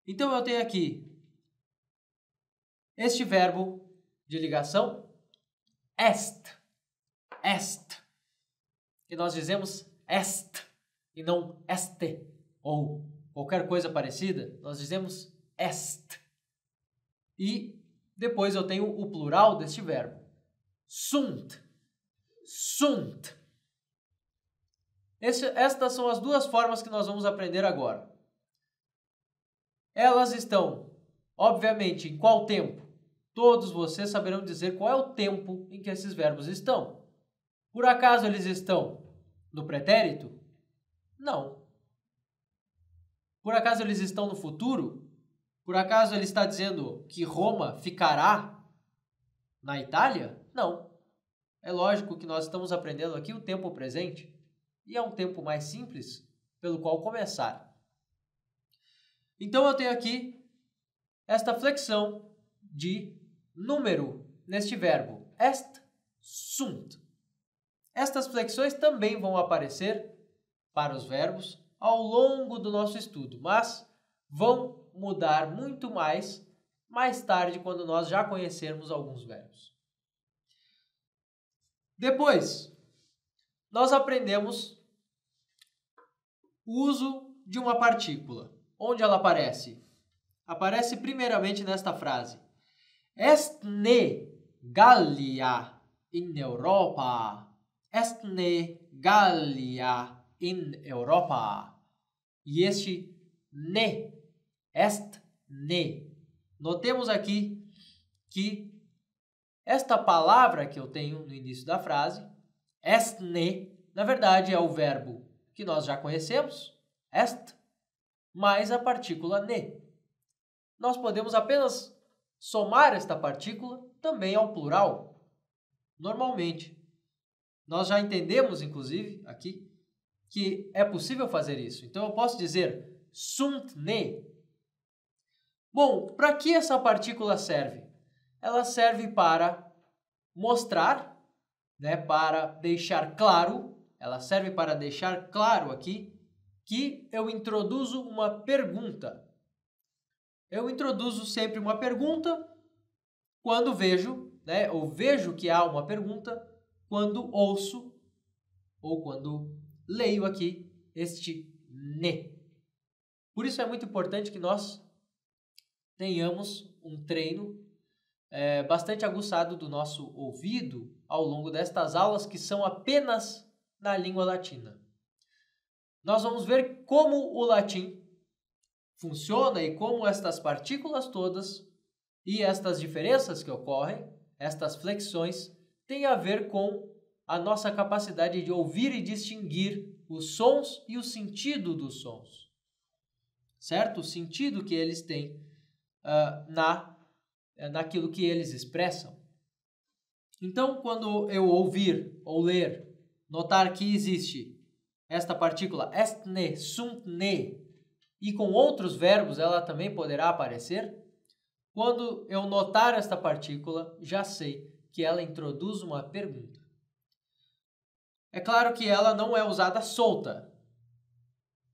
Então eu tenho aqui este verbo de ligação, est, que nós dizemos est e não este, ou qualquer coisa parecida, nós dizemos est. E depois eu tenho o plural deste verbo, sunt. Estas são as duas formas que nós vamos aprender agora. Elas estão, obviamente, em qual tempo? Todos vocês saberão dizer qual é o tempo em que esses verbos estão. Por acaso eles estão no pretérito? Não. Por acaso eles estão no futuro? Por acaso ele está dizendo que Roma ficará na Itália? Não. É lógico que nós estamos aprendendo aqui o tempo presente e é um tempo mais simples pelo qual começar. Então eu tenho aqui esta flexão de número neste verbo, est, sunt. Estas flexões também vão aparecer para os verbos ao longo do nosso estudo, mas vão mudar muito mais tarde, quando nós já conhecermos alguns verbos. Depois, nós aprendemos o uso de uma partícula. Onde ela aparece? Aparece primeiramente nesta frase. Est ne Gallia in Europa. Est ne Gallia in Europa. E este ne, est ne. Notemos aqui que esta palavra que eu tenho no início da frase, est ne, na verdade é o verbo que nós já conhecemos, est, mais a partícula ne. Nós podemos apenas somar esta partícula também ao plural, normalmente. Nós já entendemos, inclusive, aqui, que é possível fazer isso. Então eu posso dizer sunt ne. Bom, para que essa partícula serve? Ela serve para mostrar, para deixar claro, ela serve para deixar claro aqui que eu introduzo uma pergunta. Eu introduzo sempre uma pergunta quando vejo, ou vejo que há uma pergunta quando ouço ou quando leio aqui este ne. Por isso é muito importante que nós tenhamos um treino bastante aguçado do nosso ouvido ao longo destas aulas que são apenas na língua latina. Nós vamos ver como o latim funciona e como estas partículas todas e estas diferenças que ocorrem, estas flexões, têm a ver com a nossa capacidade de ouvir e distinguir os sons e o sentido dos sons. Certo? O sentido que eles têm naquilo que eles expressam. Então, quando eu ouvir ou ler, notar que existe esta partícula est ne, sunt ne, e com outros verbos ela também poderá aparecer, quando eu notar esta partícula, já sei que ela introduz uma pergunta. É claro que ela não é usada solta.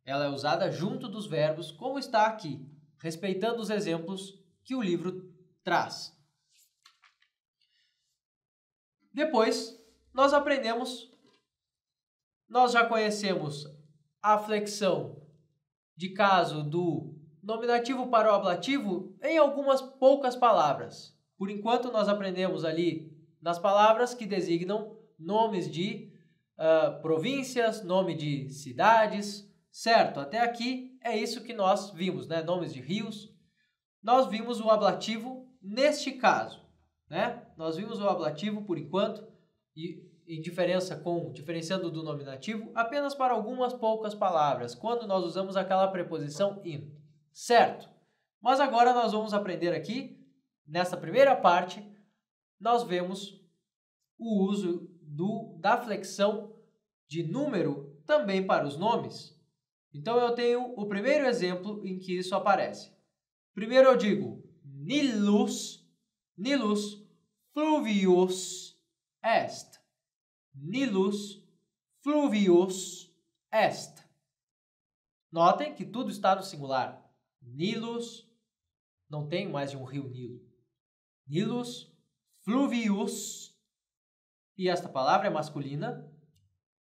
Ela é usada junto dos verbos, como está aqui, respeitando os exemplos que o livro traz. Depois, nós já conhecemos a flexão de caso do nominativo para o ablativo em algumas poucas palavras. Por enquanto, nós aprendemos ali nas palavras que designam nomes de províncias, nome de cidades, certo? Até aqui é isso que nós vimos, nomes de rios. Nós vimos o ablativo neste caso, Nós vimos o ablativo por enquanto e diferenciando do nominativo apenas para algumas poucas palavras, quando nós usamos aquela preposição in, certo? Mas agora nós vamos aprender aqui, nessa primeira parte, nós vemos o uso da flexão de número também para os nomes. Então eu tenho o primeiro exemplo em que isso aparece. Primeiro eu digo Nilus fluvius est. Nilus fluvius est. Notem que tudo está no singular. Nilus, não tenho mais de um rio Nilo. Nilus fluvius, e esta palavra é masculina,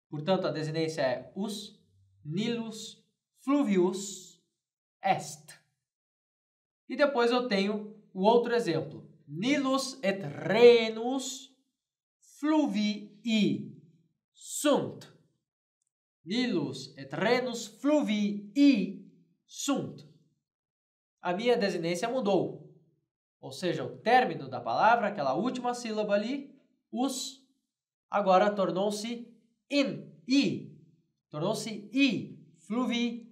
portanto a desinência é us. Nilus fluvius est. E depois eu tenho o outro exemplo. Nilus et Rhenus fluvii sunt. Nilus et Rhenus fluvii sunt. A minha desinência mudou. Ou seja, o término da palavra, aquela última sílaba ali, us, agora tornou-se in, i. Tornou-se i, fluvii.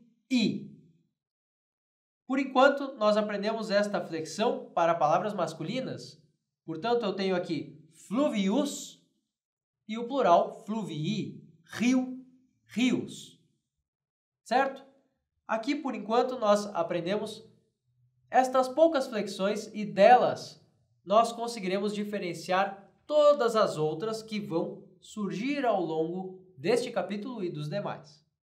Por enquanto, nós aprendemos esta flexão para palavras masculinas. Portanto, eu tenho aqui fluvius e o plural fluvii, rio, rios. Certo? Aqui, por enquanto, nós aprendemos estas poucas flexões e delas nós conseguiremos diferenciar todas as outras que vão surgir ao longo deste capítulo e dos demais.